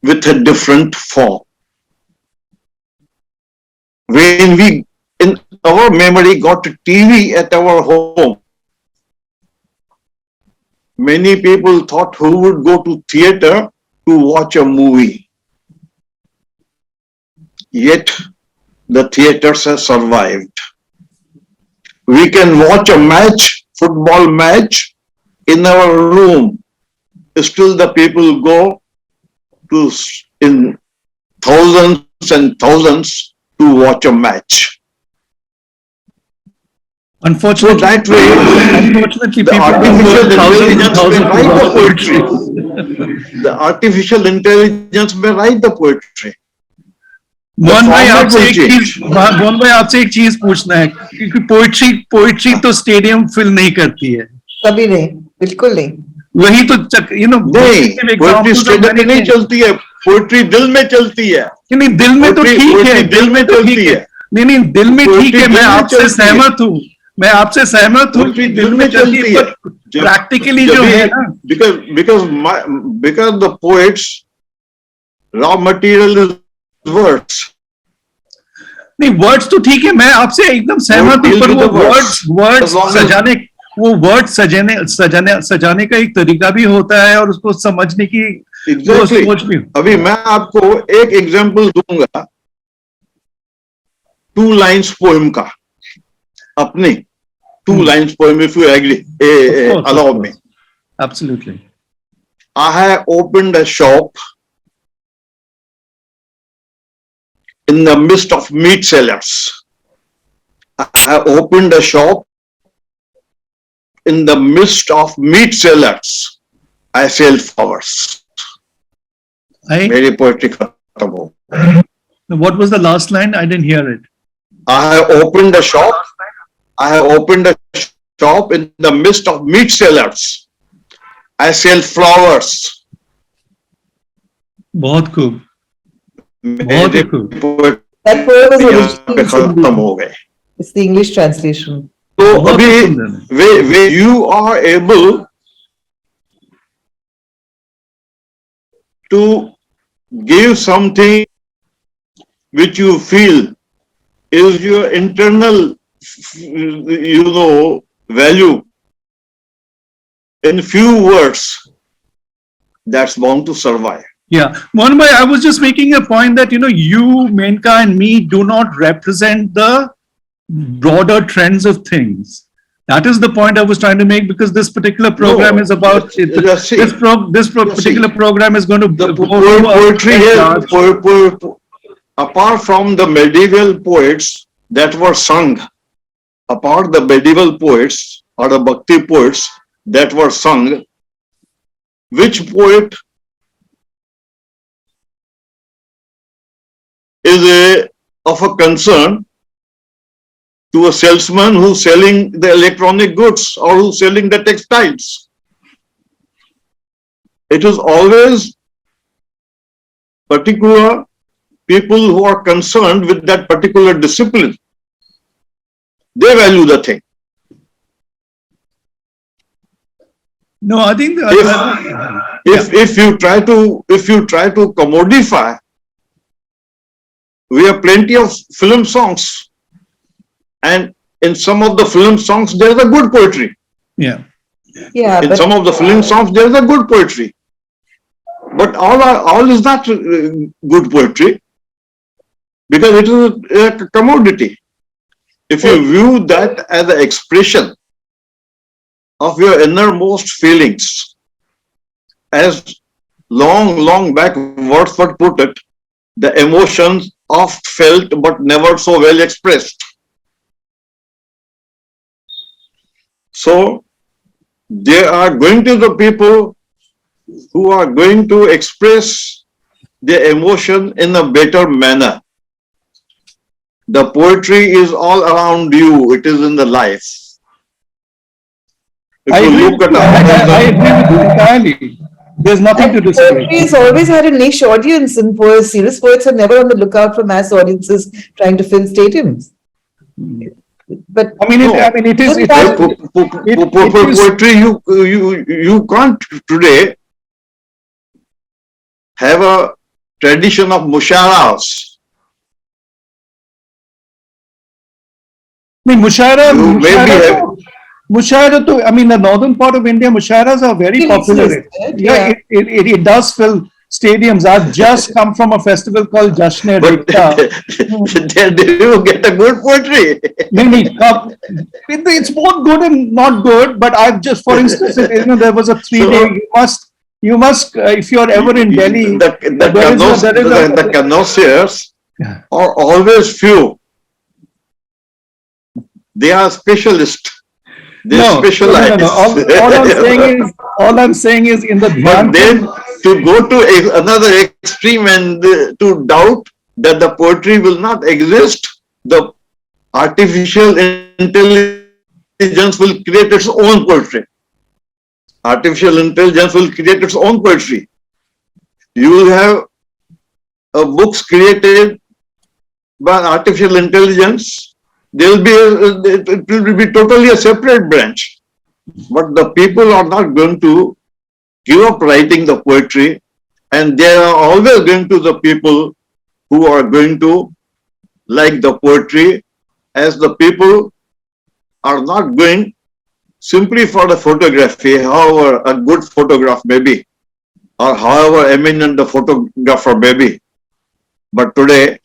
with a different form. When we, in our memory, got a TV at our home, many people thought who would go to theater to watch a movie. Yet the theaters have survived. We can watch a match, football match, in our room. Still the people go to in thousands and thousands to watch a match. Unfortunately, So that way, unfortunately, the people artificial thousands and intelligence may thousands write the of poetry. poetry. The artificial intelligence may write the poetry. Mohan भाई format आपसे will एक change. चीज मोहन भाई आपसे एक चीज पूछना है क्योंकि पोइट्री तो स्टेडियम फिल नहीं करती है कभी नहीं, बिल्कुल नहीं. वही तो नहीं, पोएट्री स्टेडियम में नहीं चलती है, पोएट्री दिल में चलती है. नहीं दिल में तो ठीक है, दिल में चलती है. नहीं दिल में ठीक है, मैं आपसे सहमत हूँ, मैं आपसे सहमत हूँ कि दिल में चलती है, प्रैक्टिकली जो है ना, because the poets raw material is words. नहीं वर्ड्स तो ठीक है, मैं आपसे एकदम सहमत हूँ, पर वो वर्ड्स सजाने, वो वर्ड सजाने का एक तरीका भी होता है और उसको समझने की सोच भी. अभी मैं आपको एक एग्जांपल दूंगा 2 lines poem का, अपने 2 lines poem, if you agree, allow me. Absolutely. I have opened a shop in the midst of meat sellers. I have opened a shop in the midst of meat sellers. I sell flowers. Very poetic. What was the last line? I didn't hear it. I have opened a shop. I have opened a shop in the midst of meat sellers. I sell flowers. बहुत खूब. बहुत ही खूब. That poem was originally Sindhi. It's the English translation. So, where you are able to give something which you feel is your internal, value in few words, that's bound to survive. Yeah, Mohan bhai, I was just making a point that, you, Menka and me do not represent the broader trends of things. That is the point I was trying to make, because this particular program is about particular program is going to the poetry here. Apart from the medieval poets that were sung, apart the medieval poets or the bhakti poets that were sung, which poet is of a concern to a salesman who's selling the electronic goods or who's selling the textiles? It is always particular people who are concerned with that particular discipline. They value the thing. No, I think if you try to commodify, we have plenty of film songs, and in some of the film songs there is a good poetry. Yeah. In some of the film songs there is a good poetry, but all is not good poetry, because it is a commodity. If you view that as an expression of your innermost feelings, as long back Wordsworth put it, the emotions oft felt but never so well expressed. So there are going to be the people who are going to express their emotion in a better manner. The poetry is all around you. It is in the life. If I you agree look with at you. I agree with you entirely. There's nothing And to disagree. poetry has always had a niche audience in poets. Serious poets are never on the lookout for mass audiences trying to fill stadiums. But I mean, no, it is, given that, it is. poetry you can't today have a tradition of musharas. I mean, You maybe have, I mean, the northern part of India, musharas are very still popular. exists, right? Yeah, Yeah. it does fill stadiums. I've just come from a festival called Jashne but Rekta. there you get a good poetry. No, no, it's both good and not good. But I've just, for instance, there was a 3 day. So You must, if you're ever in Delhi, there is the connoisseurs a. are always few. They are specialists. They No. specialize. All I'm saying is in the But then Dhyanchand. to go to another extreme and to doubt that the poetry will not exist, the artificial intelligence will create its own poetry. Artificial intelligence will create its own poetry. You will have books created by artificial intelligence. There will be it will be totally a separate branch. But the people are not going to give up writing the poetry, and there are always going to the people who are going to like the poetry, as the people are not going simply for the photography, however a good photograph may be, or however eminent the photographer may be. But today,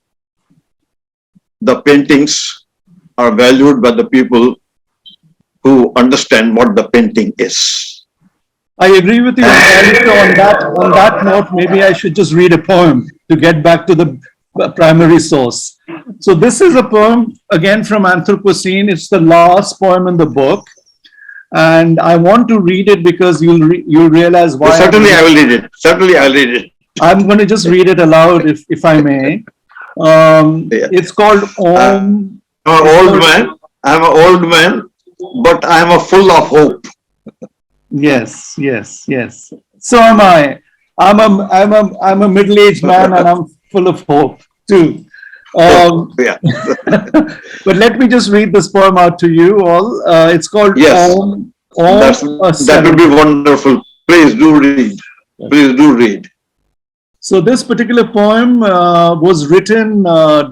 the paintings are valued by the people who understand what the painting is. I agree with you entirely. So on that note, maybe I should just read a poem to get back to the primary source. So this is a poem again from Anthropocene. It's the last poem in the book, and I want to read it because you'll realize why. Certainly, I will read it. Certainly, I will read it. I'm going to just read it aloud, if I may. Yeah. It's called Om. I'm an old man. I'm an old man, but I'm a full of hope. Yes. So am I. I'm a middle-aged man, and I'm full of hope too. Yeah. But let me just read this poem out to you all. It's called Yes. Om. That would be wonderful. Please do read. Please do read. So this particular poem was written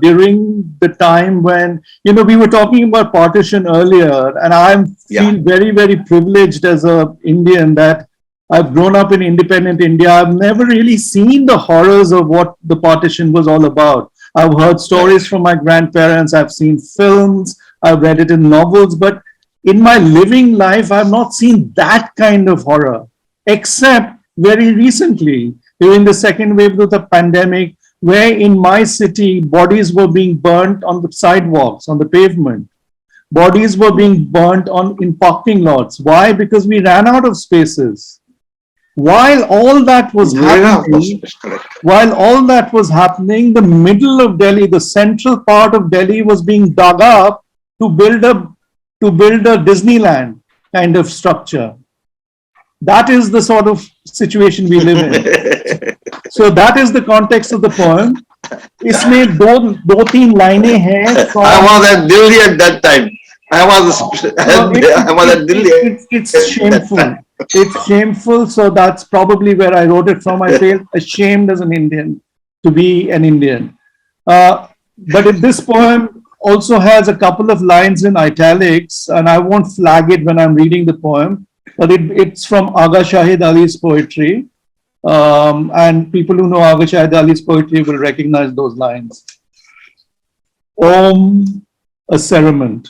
during the time when, we were talking about partition earlier, and I feel very, very privileged as a Indian that I've grown up in independent India. I've never really seen the horrors of what the partition was all about. I've heard stories from my grandparents. I've seen films. I've read it in novels. But in my living life, I've not seen that kind of horror, except very recently during the second wave of the pandemic, where in my city, bodies were being burnt on the sidewalks, on the pavement. Bodies were being burnt in parking lots. Why? Because we ran out of spaces. While all that was happening, the middle of Delhi, the central part of Delhi was being dug up to build a Disneyland kind of structure. That is the sort of situation we live in. So that is the context of the poem. इसमें दो तीन लाइनें हैं from. I was at Delhi at that time. I was at Delhi. It's shameful. It's shameful. So that's probably where I wrote it from. I feel ashamed as an Indian to be an Indian. But this poem also has a couple of lines in italics, and I won't flag it when I'm reading the poem. But it's from Agha Shahid Ali's poetry. And people who know Agha Shahid Ali's poetry will recognize those lines. Om, a ceremony.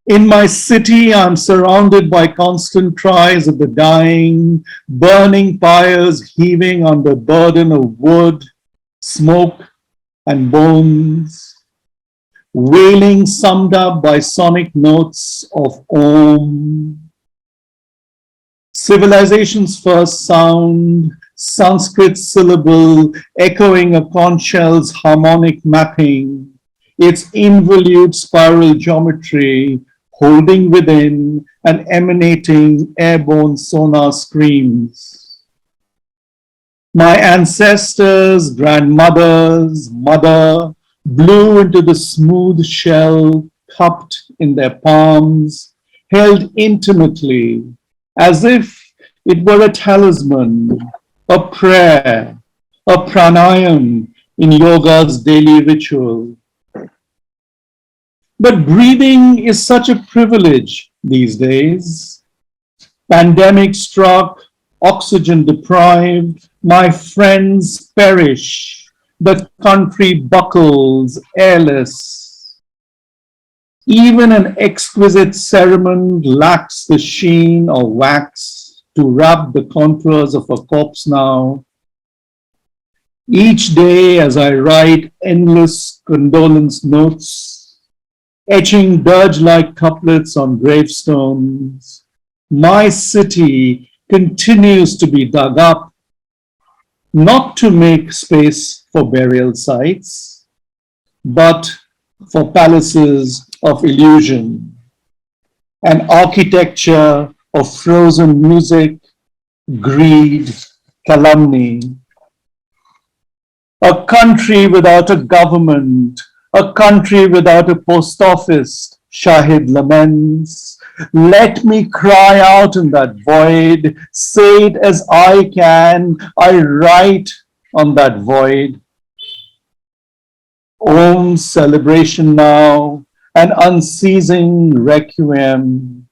In my city, I'm surrounded by constant cries of the dying, burning pyres heaving under burden of wood, smoke, and bones, wailing summed up by sonic notes of Om. Civilization's first sound, Sanskrit syllable echoing a conch shell's harmonic mapping, its involute spiral geometry holding within and emanating airborne sonar screams. My ancestors, grandmothers, mother blew into the smooth shell cupped in their palms, held intimately, as if it were a talisman, a prayer, a pranayam in yoga's daily ritual. But breathing is such a privilege these days. Pandemic struck, oxygen deprived, my friends perish, the country buckles, airless. Even an exquisite ceremony lacks the sheen or wax to wrap the contours of a corpse now. Each day as I write endless condolence notes, etching dirge-like couplets on gravestones, my city continues to be dug up, not to make space for burial sites, but for palaces of illusion, an architecture of frozen music, greed, calumny. A country without a government, a country without a post office, Shahid laments. Let me cry out in that void, say it as I can, I write on that void. Om celebration now, an unceasing requiem.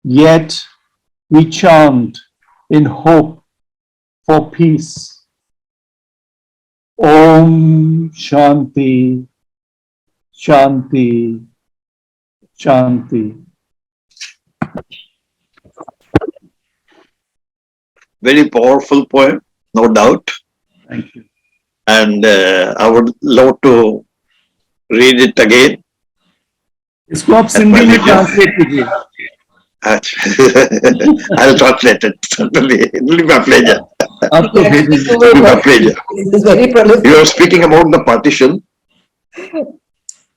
Yet we chant in hope for peace. Om Shanti, Shanti, Shanti. Very powerful poem, no doubt. Thank you. And I would love to read it again. इसको आप सिंधी में translate कीजिए. I'll translate it. Certainly. It will be my pleasure. आपको भेजेंगे. It will be my pleasure. This is very prolific. You are speaking about the partition.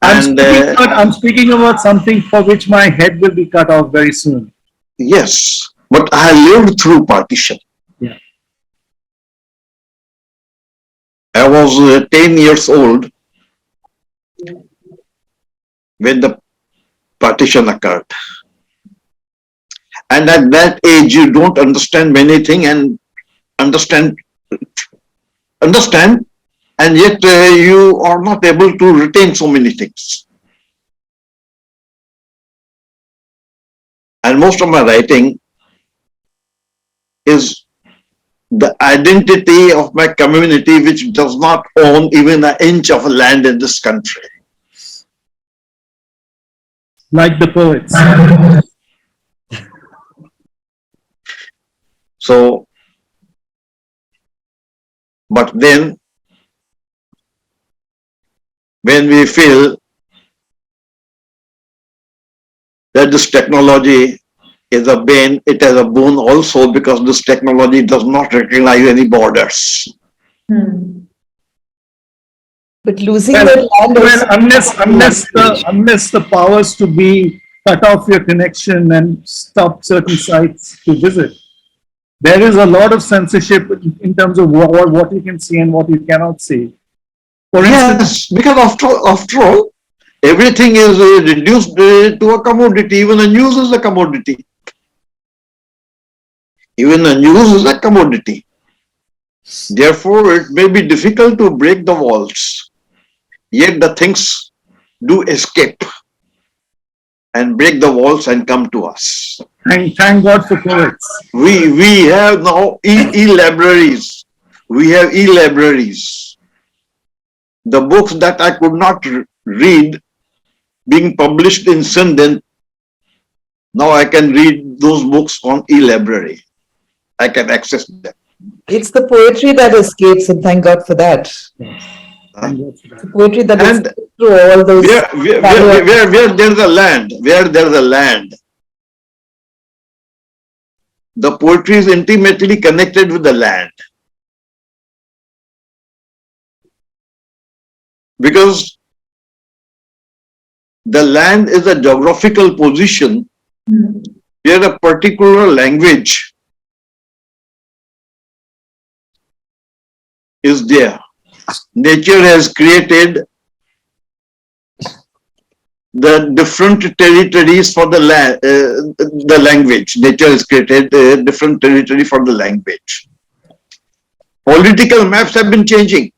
And I'm speaking about something for which my head will be cut off very soon. yes, but I lived through partition. Yeah. I was 10 years old when the partition occurred. And at that age, you don't understand many things and understand, and yet you are not able to retain so many things. And most of my writing is the identity of my community, which does not own even an inch of land in this country. Like the poets. So, but then, when we feel that this technology is a bane, it is a boon also, because this technology does not recognize any borders. But losing Well, that land unless the powers to be cut off your connection and stop certain sites to visit, there is a lot of censorship in terms of what you can see and what you cannot see. For instance, Yes, because after all, everything is reduced to a commodity. Even the news is a commodity. Even the news is a commodity. Therefore, it may be difficult to break the walls. Yet the things do escape and break the walls and come to us. thank God for poets. We have now e-libraries. We have e-libraries. The books that I could not read being published in Sindhi, now I can read those books on e-library. I can access them. It's the poetry that escapes, and thank God for that. Thank God for that. The poetry that And escapes through all those. where there's a land, the poetry is intimately connected with the land. Because the land is a geographical position where a particular language is there. Nature has created the different territories for the language. Nature has created a different territory for the language. Political maps have been changing,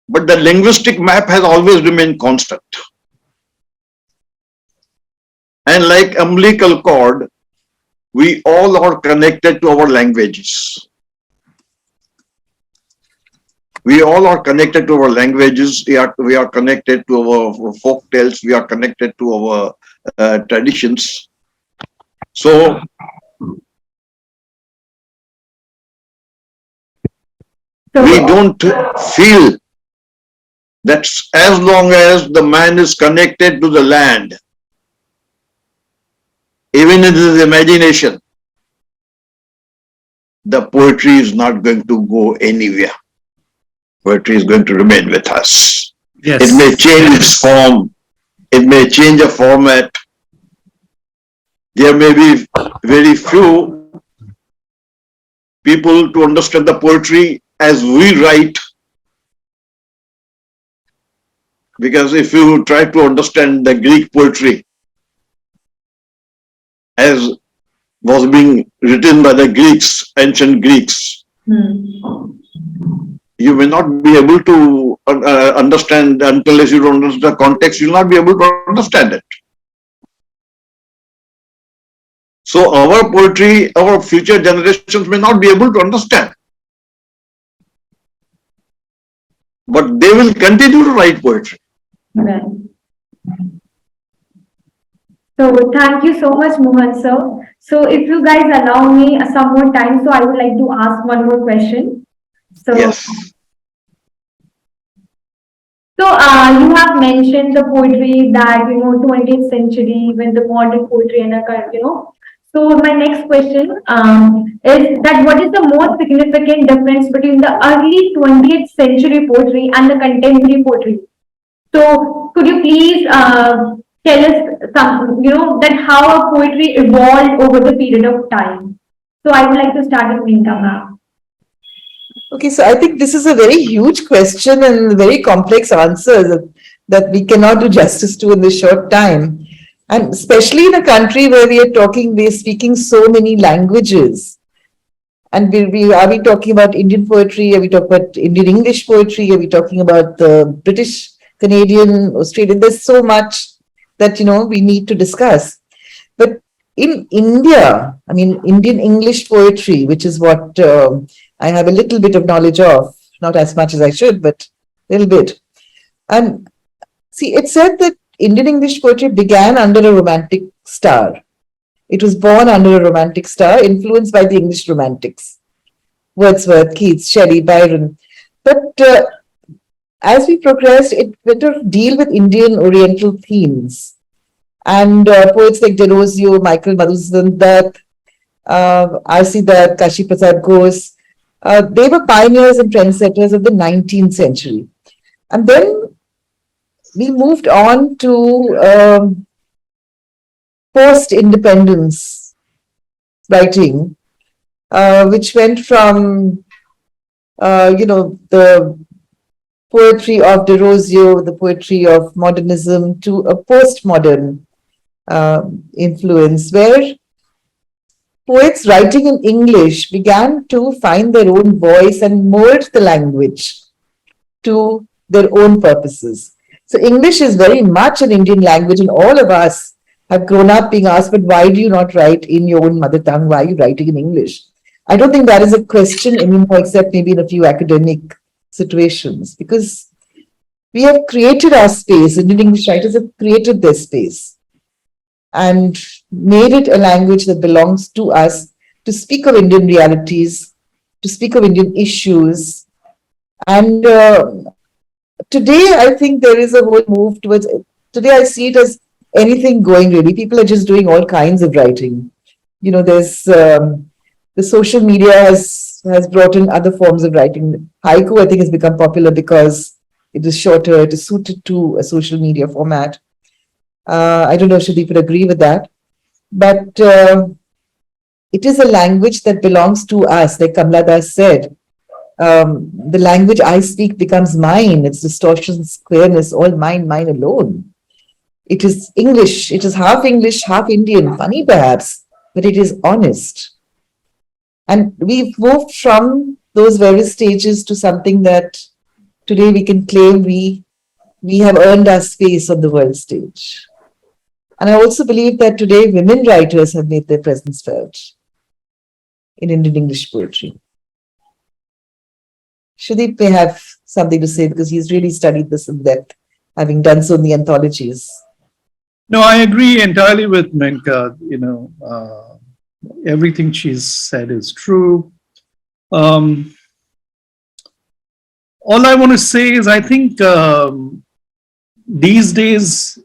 but the linguistic map has always remained constant. And like umbilical cord, we all are connected to our languages. We all are connected to our languages. We are connected to our folk tales. We are connected to our traditions. So we don't feel that as long as the man is connected to the land, even in his imagination, the poetry is not going to go anywhere. Poetry is going to remain with us. Yes. It may change its form. It may change a format. There may be very few people to understand the poetry as we write. Because if you try to understand the Greek poetry as was being written by the Greeks, ancient Greeks, you may not be able to understand unless you don't understand the context. You will not be able to understand it. So our poetry, our future generations may not be able to understand. But they will continue to write poetry. Right. So thank you so much, Mohan sir. So if you guys allow me some more time, so I would like to ask one more question. So, Yes. You have mentioned the poetry that 20th century when the modern poetry and So my next question is that what is the most significant difference between the early 20th century poetry and the contemporary poetry? So could you please tell us some, that how a poetry evolved over the period of time? So I would like to start with Menka ma'am. Okay, so I think this is a very huge question and very complex answer that we cannot do justice to in this short time. And especially in a country where we're speaking so many languages. And are we talking about Indian poetry? Are we talking about Indian English poetry? Are we talking about British, Canadian, Australian? There's so much that, we need to discuss. But in India, I mean, Indian English poetry, which is what I have a little bit of knowledge of, not as much as I should, but a little bit. And see, it said that Indian English poetry began under a romantic star. It was born under a romantic star, influenced by the English romantics. Wordsworth, Keats, Shelley, Byron. But as we progressed, it went to deal with Indian Oriental themes. And poets like Derozio, Michael Madhusudan Dutt, R.C. Dutt, Kashi Prasad Ghose, they were pioneers and trendsetters of the 19th century. And then we moved on to post-independence writing, which went from, the poetry of Derozio, the poetry of modernism, to a postmodern influence, where poets writing in English began to find their own voice and mold the language to their own purposes. So English is very much an Indian language, and all of us have grown up being asked, but why do you not write in your own mother tongue? Why are you writing in English? I don't think that is a question anymore, except maybe in a few academic situations, because we have created our space. Indian English writers have created their space and made it a language that belongs to us, to speak of Indian realities, to speak of Indian issues. And today, I think there is a whole move towards, today I see it as anything going really. People are just doing all kinds of writing. There's the social media has brought in other forms of writing. Haiku, I think, has become popular because it is shorter, it is suited to a social media format. I don't know if Sudeep would agree with that, but it is a language that belongs to us, like Kamla Das said. The language I speak becomes mine. Its distortions, squareness, all mine, mine alone. It is English. It is half English, half Indian. Funny perhaps, but it is honest. And we've moved from those various stages to something that today we can claim we have earned our space on the world stage. And I also believe that today women writers have made their presence felt in Indian English poetry. Sudeep may have something to say because he's really studied this in depth, having done so in the anthologies. No, I agree entirely with Menka. Everything she's said is true. All I want to say is I think these days,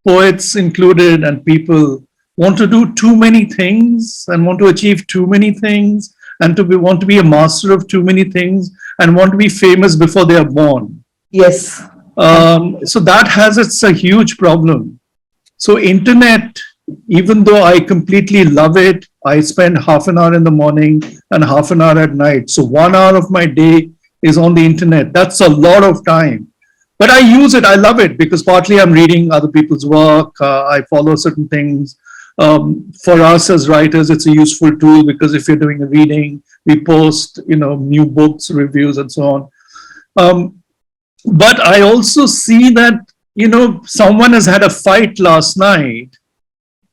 poets included and people want to do too many things and want to achieve too many things and want to be a master of too many things and want to be famous before they are born. Yes. So that has a huge problem. So internet, even though I completely love it, I spend half an hour in the morning and half an hour at night. So 1 hour of my day is on the internet. That's a lot of time. But I use it. I love it because partly I'm reading other people's work. I follow certain things. For us as writers, it's a useful tool because if you're doing a reading, we post, new books, reviews, and so on. But I also see that, someone has had a fight last night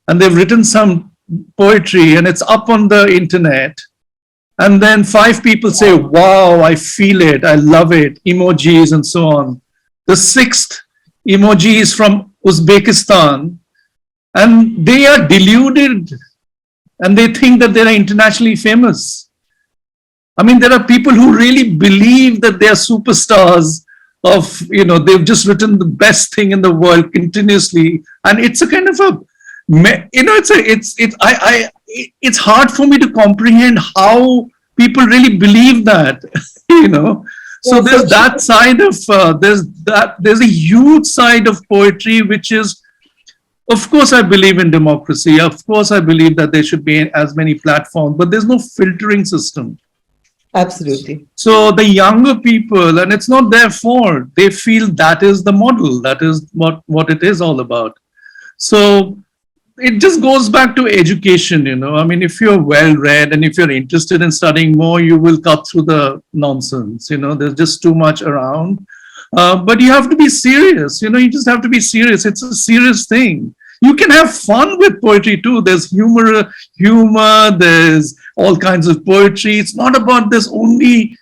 and they've written some poetry and it's up on the internet. And then 5 people say, wow, I feel it, I love it, emojis and so on. The 6th emoji is from Uzbekistan and they are deluded and they think that they are internationally famous. I mean, there are people who really believe that they are superstars of, they've just written the best thing in the world continuously. And it's a kind of it's hard for me to comprehend how people really believe that, So there's that side of, there's a huge side of poetry, which is, of course, I believe in democracy. Of course, I believe that there should be as many platforms, but there's no filtering system. Absolutely. So the younger people, and it's not their fault, they feel that is the model, that is what it is all about. So it just goes back to education, I mean, if you're well read and if you're interested in studying more, you will cut through the nonsense, there's just too much around. But you have to be serious, you just have to be serious. It's a serious thing. You can have fun with poetry too. There's humor, there's all kinds of poetry. It's not about this only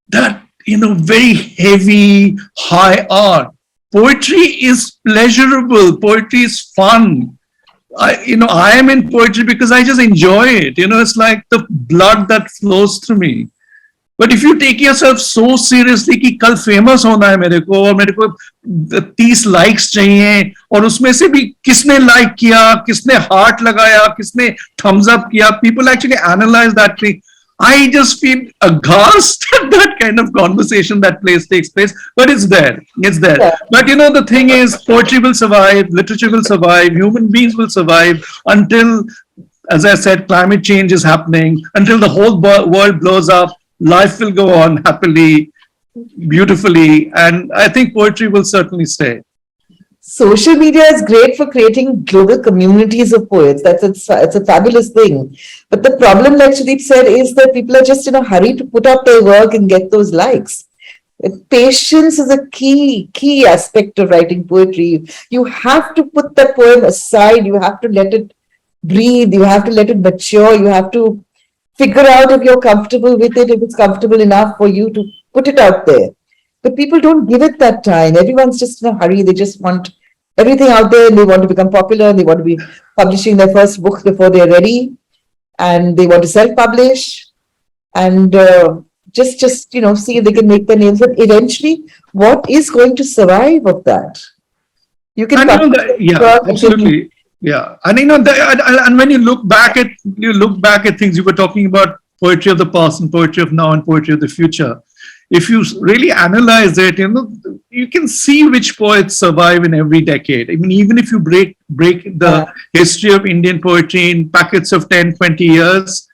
that, very heavy, high art. Poetry is pleasurable. Poetry is fun. I am in poetry because I just enjoy it. It's like the blood that flows through me. But if you take yourself so seriously कि कल famous होना है मेरे को 30 likes चाहिए और उसमें से भी किसने लाइक किया, किसने हार्ट लगाया, किसने थम्स अप किया, people actually analyze that thing. I just feel aghast at that kind of conversation that takes place, but it's there. Yeah. But the thing is, poetry will survive, literature will survive, human beings will survive until, as I said, climate change is happening, until the whole world blows up. Life will go on happily, beautifully, and I think poetry will certainly stay. Social media is great for creating global communities of poets. It's a fabulous thing. But the problem, like Sudeep said, is that people are just in a hurry to put up their work and get those likes. Patience is a key aspect of writing poetry. You have to put the poem aside. You have to let it breathe. You have to let it mature. You have to figure out if you're comfortable with it, if it's comfortable enough for you to put it out there. But people don't give it that time. Everyone's just in a hurry. They just want everything out there and they want to become popular. They want to be publishing their first book before they're ready. And they want to self-publish and just see if they can make their names. But eventually, what is going to survive of that? You can absolutely. Yeah, and and when you look back at things, you were talking about poetry of the past and poetry of now and poetry of the future. If you really analyze it, you can see which poets survive in every decade. I mean, even if you break the history of Indian poetry in packets of 10, 20 years,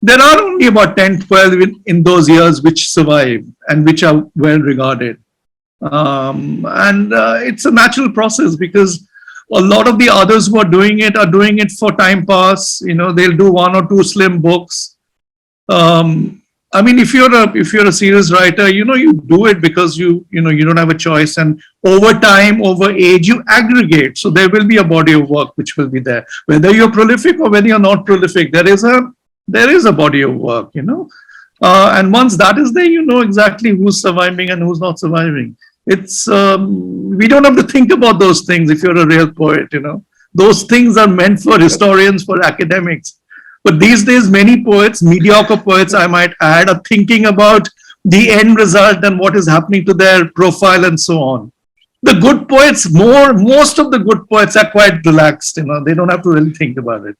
there are only about 10, 12 in those years which survive and which are well regarded. And it's a natural process because a lot of the others who are doing it for time pass. They'll do one or two slim books. I mean, if you're a serious writer, you do it because you don't have a choice, and over time, over age, you aggregate. So there will be a body of work which will be there, whether you're prolific or whether you're not prolific. There is a body of work, and once that is there, you know exactly who's surviving and who's not surviving. It's we don't have to think about those things if you're a real poet. Those things are meant for historians, for academics. But these days, many poets, mediocre poets, I might add, are thinking about the end result and what is happening to their profile and so on. The good poets, most of the good poets are quite relaxed. They don't have to really think about it.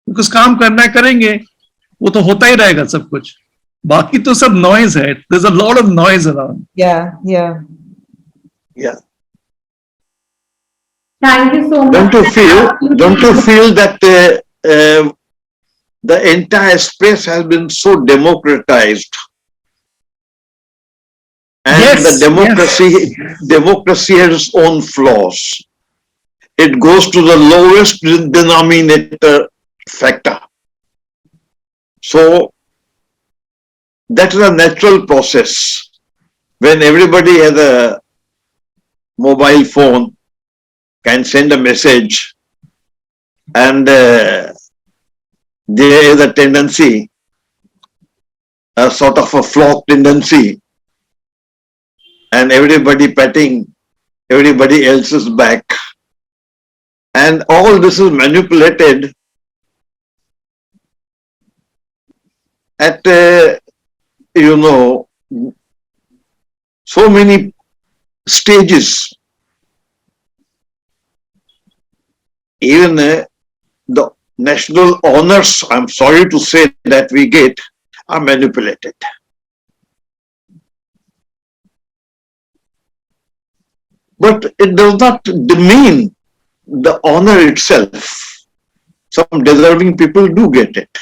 Because काम करना है करेंगे, वो तो होता ही रहेगा सब कुछ. बाकी तो सब noise है. There's a lot of noise around. Yeah, yeah. Yeah. Thank you so much. Don't you feel that the entire space has been so democratized? And Yes, the democracy has its own flaws. It goes to the lowest denominator factor. So that is a natural process. When everybody has a mobile phone, can send a message, and there is a tendency, a sort of a flock tendency, and everybody patting everybody else's back. And all this is manipulated at, so many stages. Even the national honors, I'm sorry to say, that we get are manipulated. But it does not demean the honor itself. Some deserving people do get it,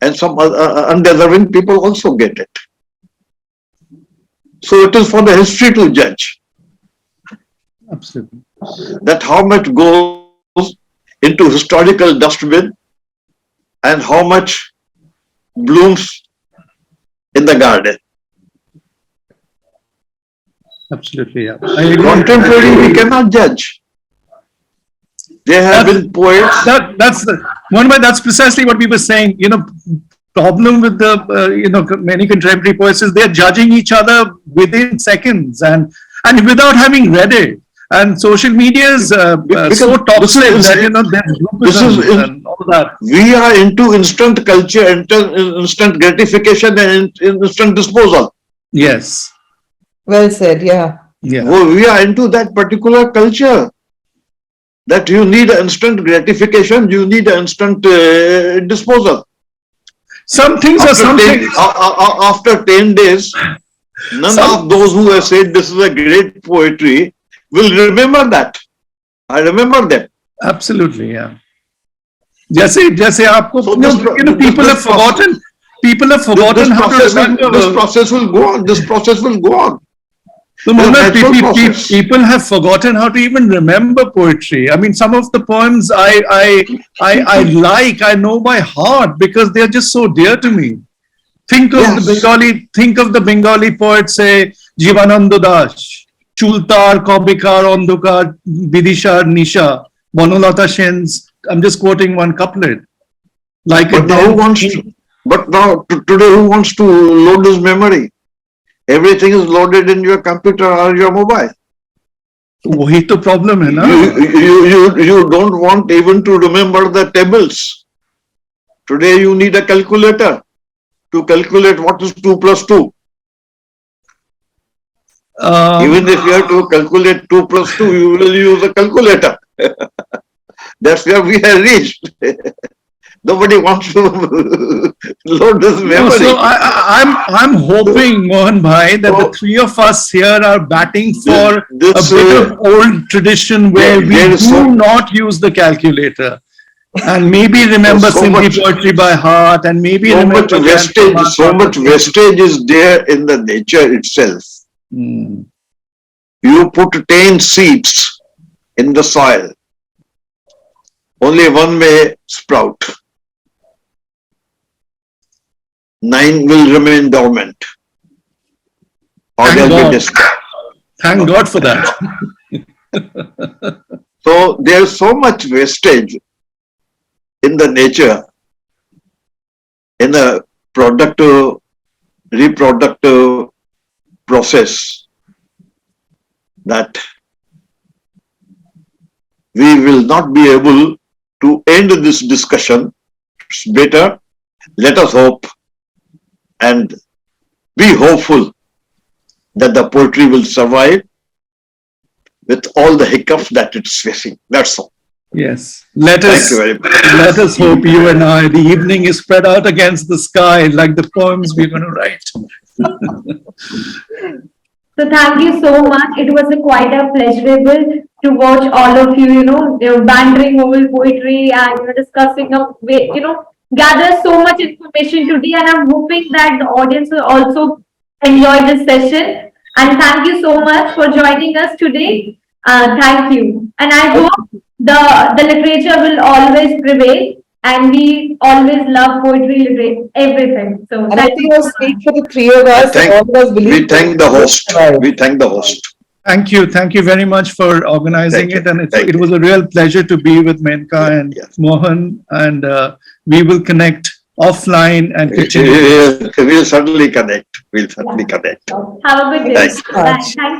and some undeserving people also get it. So it is for the history to judge. Absolutely. That how much goes into historical dustbin and how much blooms in the garden. Absolutely, yeah. Contemporary, we cannot judge. There have been poets. That's precisely what we were saying. Problem with the many contemporary poets is they're judging each other within seconds and without having read it. And social media is so toxic that and all that. We are into instant culture, instant gratification, and instant disposal. Yes. Well said, yeah. Yeah. We are into that particular culture. That you need instant gratification, you need instant disposal. Some things are something. After 10 days, none of those who have said this is a great poetry will remember that. I remember them. Absolutely, yeah. जैसे आपको, So people have forgotten. People have forgotten how to remember. This process will go on. This process will go on. So people have forgotten how to even remember poetry. I mean, some of the poems I know by heart because they are just so dear to me. Think of the Bengali poet, say Jivananda Das, Chultar, Kobikar, Ondokar, Bidishar, Nisha, Bonolata Shen's. I'm just quoting one couplet. But now today who wants to load his memory? Everything is loaded in your computer or your mobile. वही तो problem है ना. You don't want even to remember the tables. Today you need a calculator to calculate what is 2 plus 2. Even if you have to calculate 2 plus 2, you will use a calculator. That's where we have reached. Nobody wants to load this No, memory. so I'm hoping, Mohan Bhai, that the three of us here are batting for a This, bit of old tradition where we there is do not use the calculator. And maybe remember so Sindhi much- poetry by heart, and maybe so remember much Gyan wastage, Prabhat so by much heart. wastage is there in the nature itself. Hmm. You put 10 seeds in the soil, only one may sprout. 9 will remain dormant, or Thank they'll be God. destroyed. Thank God for that. So there's so much wastage in the nature, in the productive, reproductive process, that we will not be able to end this discussion. It's better, let us hope and be hopeful that the poetry will survive with all the hiccups that it's facing. That's all. Yes. Let Thank us you very much. let us hope, you and I, the evening is spread out against the sky like the poems we're going to write. So thank you so much. It was quite a pleasurable to watch all of you, bantering over poetry and discussing a way, gather so much information today. And I'm hoping that the audience will also enjoy this session. And thank you so much for joining us today. Thank you. And I hope the literature will always prevail. And we always love poetry, literature, everything. So And I thank think you I so speak much. for the three of us. Thank- All of us believe We thank the host. We thank the host. Thank you. Thank you very much for organizing Thank you. it. And Thank it you. was a real pleasure to be with Menka and Yeah. Mohan. And we will connect offline and continue. We'll certainly connect. We'll certainly connect. Have a good day. Thanks. Bye. Thank you.